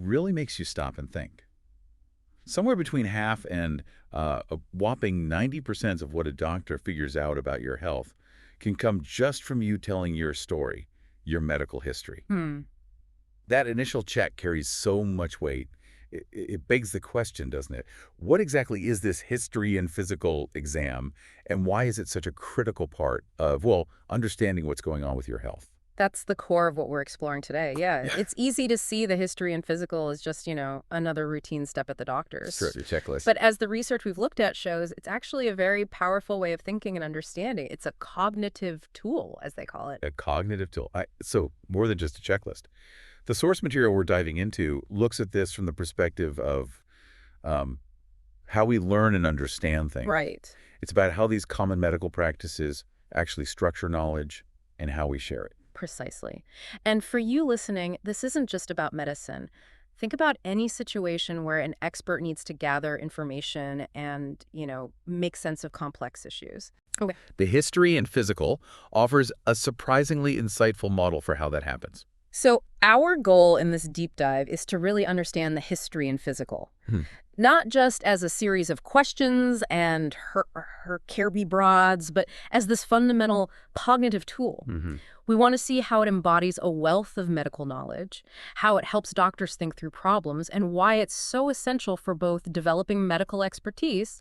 really makes you stop and think. Somewhere between half and a whopping 90% of what a doctor figures out about your health can come just from you telling your story, your medical history. Hmm. That initial check carries so much weight. It begs the question, doesn't it? What exactly is this history and physical exam, and why is it such a critical part of, well, understanding what's going on with your health? That's the core of what we're exploring today. Yeah, Yeah, it's easy to see the history and physical as just, another routine step at the sure, doctor's. your checklist. But as the research we've looked at shows, it's actually a very powerful way of thinking and understanding. It's a cognitive tool, as they call it. A cognitive tool. So more than just a checklist. The source material we're diving into looks at this from the perspective of um, how we learn and understand things. Right. It's about how these common medical practices actually structure knowledge and how we share it. Precisely. And for you listening, this isn't just about medicine. Think about any situation where an expert needs to gather information and, make sense of complex issues. Okay. The history and physical offers a surprisingly insightful model for how that happens. So our goal in this deep dive is to really understand the history and physical, Hmm. not just as a series of questions and her Kirby broads, but as this fundamental cognitive tool. Mm-hmm. We want to see how it embodies a wealth of medical knowledge, how it helps doctors think through problems, and why it's so essential for both developing medical expertise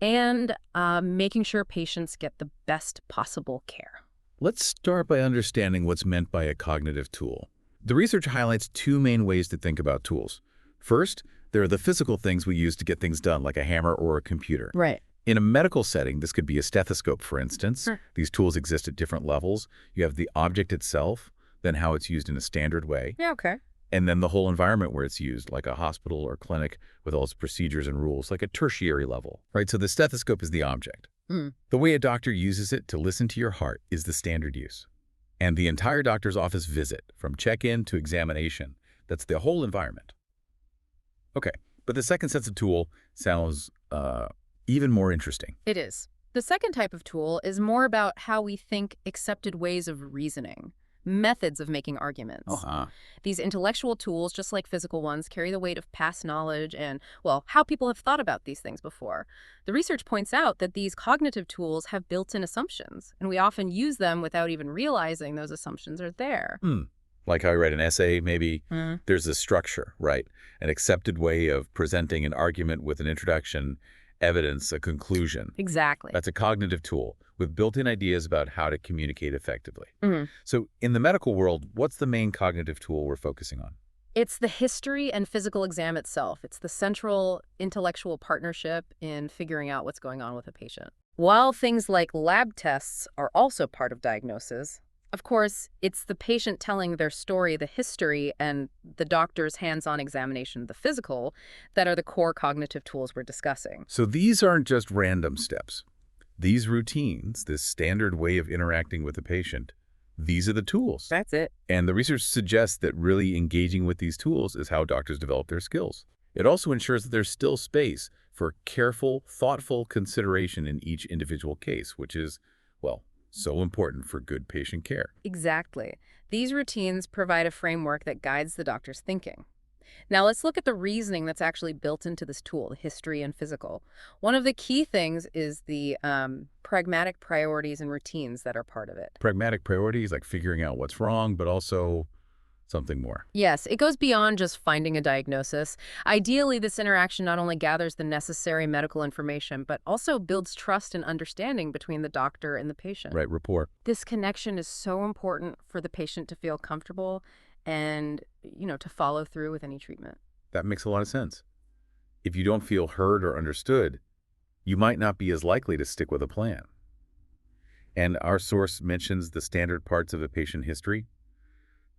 and making sure patients get the best possible care. Let's start by understanding what's meant by a cognitive tool. The research highlights two main ways to think about tools. First, there are the physical things we use to get things done, like a hammer or a computer. Right. In a medical setting, this could be a stethoscope, for instance. Sure. These tools exist at different levels. You have the object itself, then how it's used in a standard way, Yeah, okay. and then the whole environment where it's used, like a hospital or clinic with all its procedures and rules, like a tertiary level, right? So the stethoscope is the object. Mm. The way a doctor uses it to listen to your heart is the standard use. And the entire doctor's office visit, from check-in to examination, that's the whole environment. Okay, but the second sense of tool sounds even more interesting. It is. The second type of tool is more about how we think accepted ways of reasoning, methods of making arguments. Uh-huh. These intellectual tools, just like physical ones, carry the weight of past knowledge and, well, how people have thought about these things before. The research points out that these cognitive tools have built-in assumptions, and we often use them without even realizing those assumptions are there. Like how I read an essay, maybe Mm. there's a structure, right? An accepted way of presenting an argument with an introduction, evidence, a conclusion. Exactly. That's a cognitive tool with built-in ideas about how to communicate effectively. Mhm. So in the medical world, what's the main cognitive tool we're focusing on? It's the history and physical exam itself. It's the central intellectual partnership in figuring out what's going on with a patient. While things like lab tests are also part of diagnosis, of course, it's the patient telling their story, the history, and the doctor's hands-on examination of the physical that are the core cognitive tools we're discussing. So these aren't just random steps. These routines, this standard way of interacting with the patient, these are the tools. That's it. And the research suggests that really engaging with these tools is how doctors develop their skills. It also ensures that there's still space for careful, thoughtful consideration in each individual case, which is, well, so important for good patient care. Exactly. These routines provide a framework that guides the doctor's thinking. Now let's look at the reasoning that's actually built into this tool, the history and physical. One of the key things is the pragmatic priorities and routines that are part of it. Pragmatic priorities, like figuring out what's wrong, but also something more. Yes, it goes beyond just finding a diagnosis. Ideally, this interaction not only gathers the necessary medical information, but also builds trust and understanding between the doctor and the patient. Right, rapport. This connection is so important for the patient to feel comfortable and, to follow through with any treatment. That makes a lot of sense. If you don't feel heard or understood, you might not be as likely to stick with a plan. And our source mentions the standard parts of a patient history.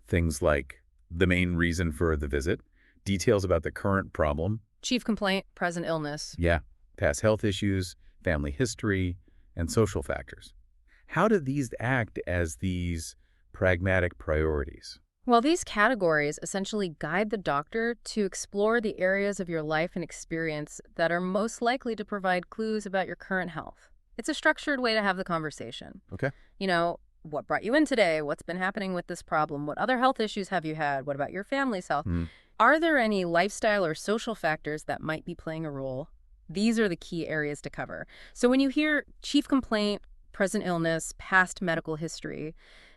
Things like the main reason for the visit, details about the current problem. Chief complaint, present illness. Yeah, past health issues, family history, and social factors. How do these act as these pragmatic priorities? Well, these categories essentially guide the doctor to explore the areas of your life and experience that are most likely to provide clues about your current health. It's a structured way to have the conversation. Okay. What brought you in today? What's been happening with this problem? What other health issues have you had? What about your family's health? Are there any lifestyle or social factors that might be playing a role? These are the key areas to cover. So when you hear chief complaint, present illness, past medical history,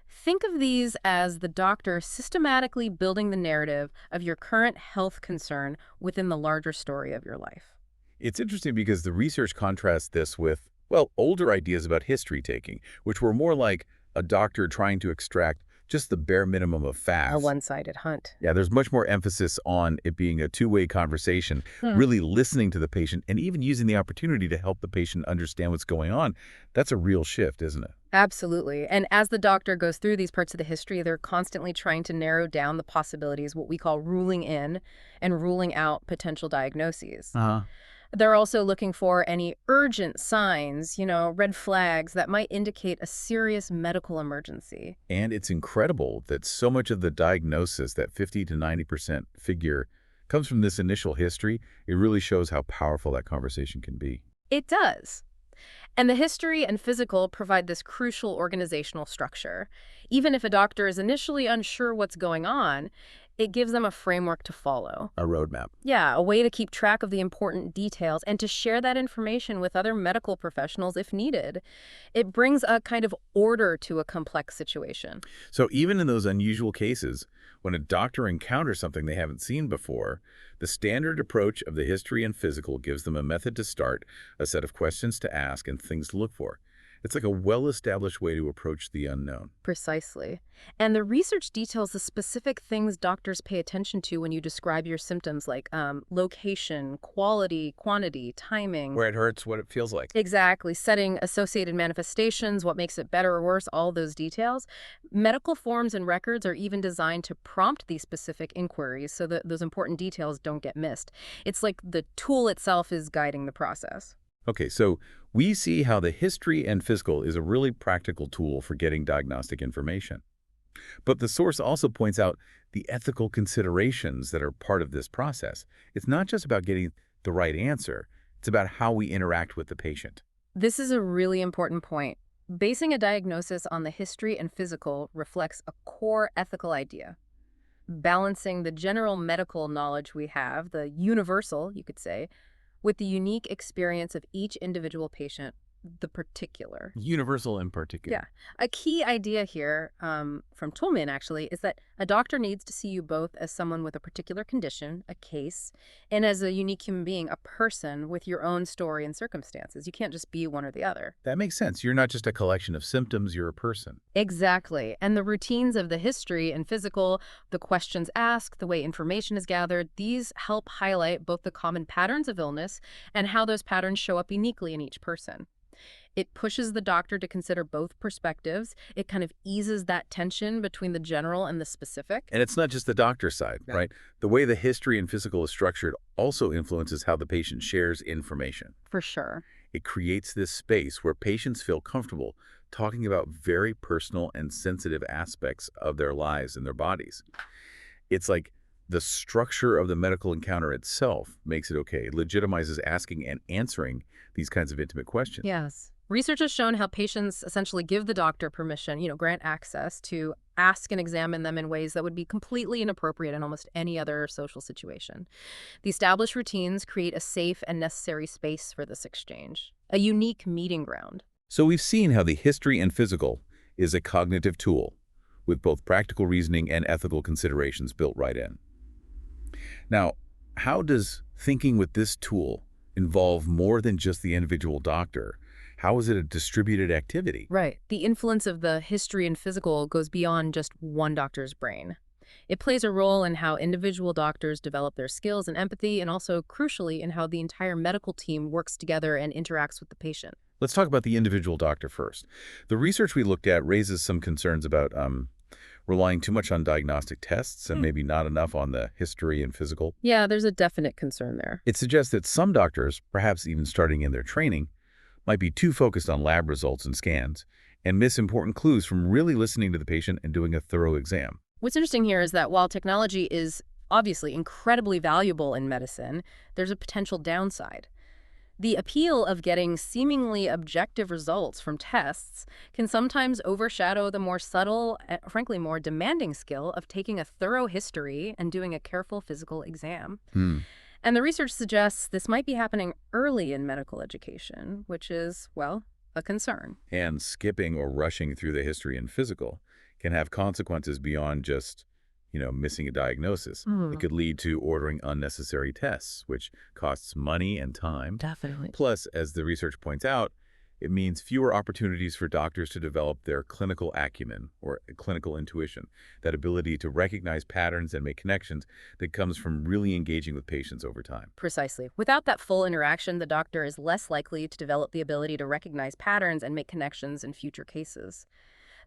think of these as the doctor systematically building the narrative of your current health concern within the larger story of your life. It's interesting because the research contrasts this with, well, older ideas about history taking, which were more like a doctor trying to extract just the bare minimum of A facts. one-sided hunt. Yeah, there's much more emphasis on it being a two-way conversation, really listening to the patient and even using the opportunity to help the patient understand what's going on. That's a real shift, isn't it? Absolutely. And as the doctor goes through these parts of the history, they're constantly trying to narrow down the possibilities, what we call ruling in and ruling out potential diagnoses. Uh-huh. They're also looking for any urgent signs, red flags that might indicate a serious medical emergency. And it's incredible that so much of the diagnosis, that 50 to 90% figure, comes from this initial history. It really shows how powerful that conversation can be. It does. And the history and physical provide this crucial organizational structure. Even if a doctor is initially unsure what's going on, it gives them a framework to follow. A roadmap. Yeah, a way to keep track of the important details and to share that information with other medical professionals if needed. It brings a kind of order to a complex situation. So even in those unusual cases, when a doctor encounters something they haven't seen before, the standard approach of the history and physical gives them a method to start, a set of questions to ask, and things to look for. It's like a well-established way to approach the unknown. Precisely. And the research details the specific things doctors pay attention to when you describe your symptoms, like location, quality, quantity, timing. Where it hurts, what it feels like. Exactly. Setting associated manifestations, what makes it better or worse, all those details. Medical forms and records are even designed to prompt these specific inquiries so that those important details don't get missed. It's like the tool itself is guiding the process. Okay, so we see how the history and physical is a really practical tool for getting diagnostic information. But the source also points out the ethical considerations that are part of this process. It's not just about getting the right answer. It's about how we interact with the patient. This is a really important point. Basing a diagnosis on the history and physical reflects a core ethical idea. Balancing the general medical knowledge we have, the universal, you could say, with the unique experience of each individual patient, the particular. Universal in particular. Yeah. A key idea here from Toulmin, actually, is that a doctor needs to see you both as someone with a particular condition, a case, and as a unique human being, a person with your own story and circumstances. You can't just be one or the other. That makes sense. You're not just a collection of symptoms, you're a person. Exactly. And the routines of the history and physical, the questions asked, the way information is gathered, these help highlight both the common patterns of illness and how those patterns show up uniquely in each person. It pushes the doctor to consider both perspectives. It kind of eases that tension between the general and the specific. And it's not just the doctor's side, right? The way the history and physical is structured also influences how the patient shares information. For sure. It creates this space where patients feel comfortable talking about very personal and sensitive aspects of their lives and their bodies. It's like the structure of the medical encounter itself makes it okay. It legitimizes asking and answering these kinds of intimate questions. Yes. Research has shown how patients essentially give the doctor permission, grant access to ask and examine them in ways that would be completely inappropriate in almost any other social situation. The established routines create a safe and necessary space for this exchange, a unique meeting ground. So we've seen how the history and physical is a cognitive tool with both practical reasoning and ethical considerations built right in. Now, how does thinking with this tool involve more than just the individual doctor? How is it a distributed activity? Right. The influence of the history and physical goes beyond just one doctor's brain. It plays a role in how individual doctors develop their skills and empathy, and also, crucially, in how the entire medical team works together and interacts with the patient. Let's talk about the individual doctor first. The research we looked at raises some concerns about relying too much on diagnostic tests and maybe not enough on the history and physical. Yeah, there's a definite concern there. It suggests that some doctors, perhaps even starting in their training, might be too focused on lab results and scans and miss important clues from really listening to the patient and doing a thorough exam. What's interesting here is that while technology is obviously incredibly valuable in medicine, there's a potential downside. The appeal of getting seemingly objective results from tests can sometimes overshadow the more subtle, frankly, more demanding skill of taking a thorough history and doing a careful physical exam. Hmm. And the research suggests this might be happening early in medical education, which is, well, a concern. And skipping or rushing through the history and physical can have consequences beyond just, missing a diagnosis. It could lead to ordering unnecessary tests, which costs money and time. Definitely. Plus, as the research points out, it means fewer opportunities for doctors to develop their clinical acumen or clinical intuition, that ability to recognize patterns and make connections that comes from really engaging with patients over time. Precisely. Without that full interaction, the doctor is less likely to develop the ability to recognize patterns and make connections in future cases.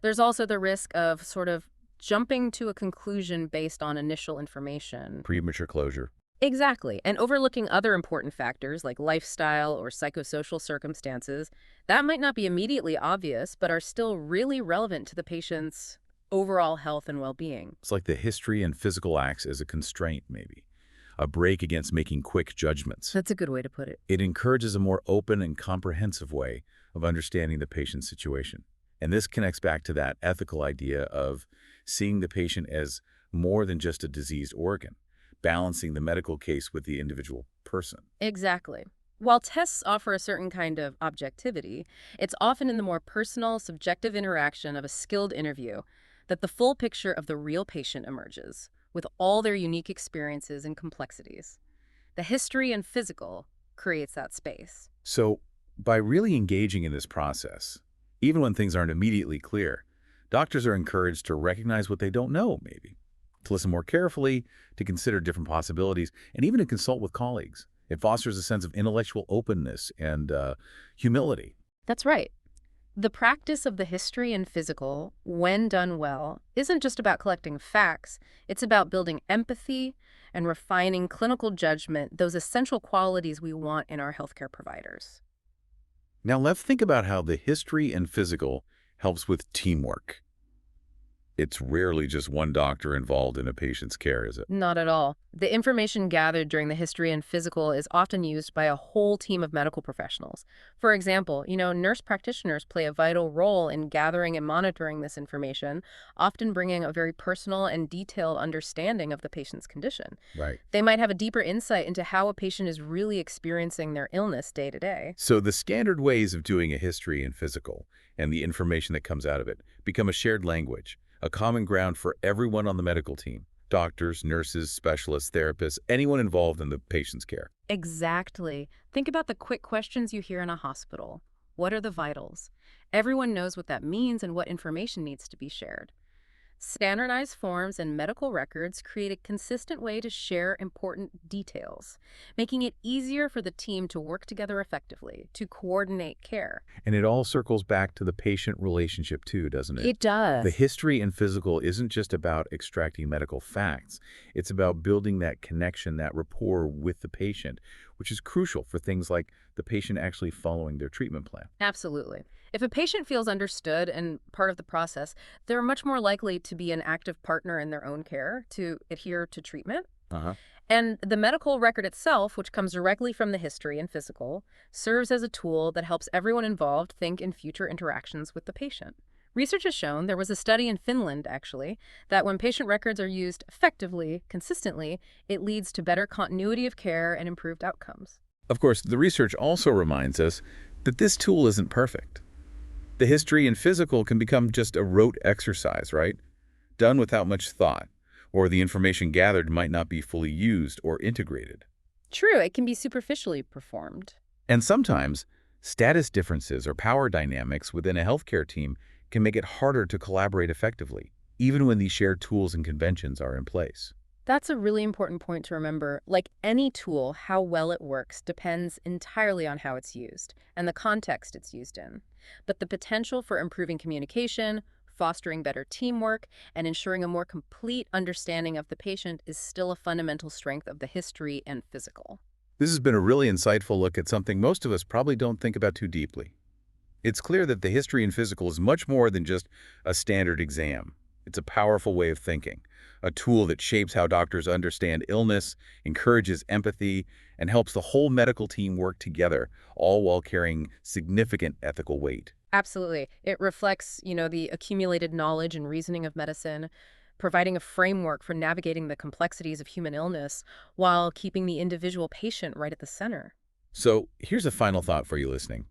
There's also the risk of sort of jumping to a conclusion based on initial information. Premature closure. Exactly, and overlooking other important factors like lifestyle or psychosocial circumstances that might not be immediately obvious but are still really relevant to the patient's overall health and well-being. It's like the history and physical acts as a constraint, maybe. A break against making quick judgments. That's a good way to put it. It encourages a more open and comprehensive way of understanding the patient's situation. And this connects back to that ethical idea of seeing the patient as more than just a diseased organ, balancing the medical case with the individual person. Exactly. While tests offer a certain kind of objectivity, it's often in the more personal, subjective interaction of a skilled interview that the full picture of the real patient emerges, with all their unique experiences and complexities. The history and physical creates that space. So, by really engaging in this process, even when things aren't immediately clear, doctors are encouraged to recognize what they don't know, maybe, to listen more carefully, to consider different possibilities, and even to consult with colleagues. It fosters a sense of intellectual openness and humility. That's right. The practice of the history and physical, when done well, isn't just about collecting facts. It's about building empathy and refining clinical judgment, those essential qualities we want in our healthcare providers. Now, let's think about how the history and physical helps with teamwork. It's rarely just one doctor involved in a patient's care, is it? Not at all. The information gathered during the history and physical is often used by a whole team of medical professionals. For example, nurse practitioners play a vital role in gathering and monitoring this information, often bringing a very personal and detailed understanding of the patient's condition. Right. They might have a deeper insight into how a patient is really experiencing their illness day to day. So the standard ways of doing a history and physical and the information that comes out of it become a shared language, a common ground for everyone on the medical team: doctors, nurses, specialists, therapists, anyone involved in the patient's care. Exactly. Think about the quick questions you hear in a hospital. What are the vitals? Everyone knows what that means and what information needs to be shared. Standardized forms and medical records create a consistent way to share important details, making it easier for the team to work together effectively, to coordinate care. And it all circles back to the patient relationship too, doesn't it? It does. The history and physical isn't just about extracting medical facts. It's about building that connection, that rapport with the patient, which is crucial for things like the patient actually following their treatment plan. Absolutely. If a patient feels understood and part of the process, they're much more likely to be an active partner in their own care, to adhere to treatment. Uh-huh. And the medical record itself, which comes directly from the history and physical, serves as a tool that helps everyone involved think in future interactions with the patient. Research has shown, there was a study in Finland, actually, that when patient records are used effectively, consistently, it leads to better continuity of care and improved outcomes. Of course, the research also reminds us that this tool isn't perfect. The history and physical can become just a rote exercise, right? Done without much thought, or the information gathered might not be fully used or integrated. True, it can be superficially performed. And sometimes, status differences or power dynamics within a healthcare team can make it harder to collaborate effectively, even when these shared tools and conventions are in place. That's a really important point to remember. Like any tool, how well it works depends entirely on how it's used and the context it's used in. But the potential for improving communication, fostering better teamwork, and ensuring a more complete understanding of the patient is still a fundamental strength of the history and physical. This has been a really insightful look at something most of us probably don't think about too deeply. It's clear that the history and physical is much more than just a standard exam. It's a powerful way of thinking, a tool that shapes how doctors understand illness, encourages empathy, and helps the whole medical team work together, all while carrying significant ethical weight. Absolutely. It reflects, the accumulated knowledge and reasoning of medicine, providing a framework for navigating the complexities of human illness while keeping the individual patient right at the center. So here's a final thought for you listening.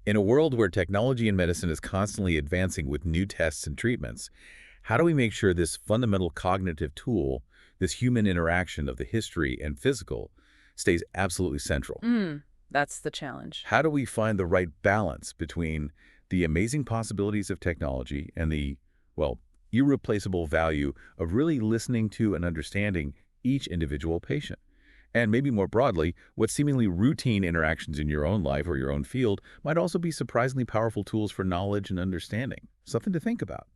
In a world where technology in medicine is constantly advancing with new tests and treatments, how do we make sure this fundamental cognitive tool, this human interaction of the history and physical, stays absolutely central? That's the challenge. How do we find the right balance between the amazing possibilities of technology and the, well, irreplaceable value of really listening to and understanding each individual patient? And maybe more broadly, what seemingly routine interactions in your own life or your own field might also be surprisingly powerful tools for knowledge and understanding. Something to think about.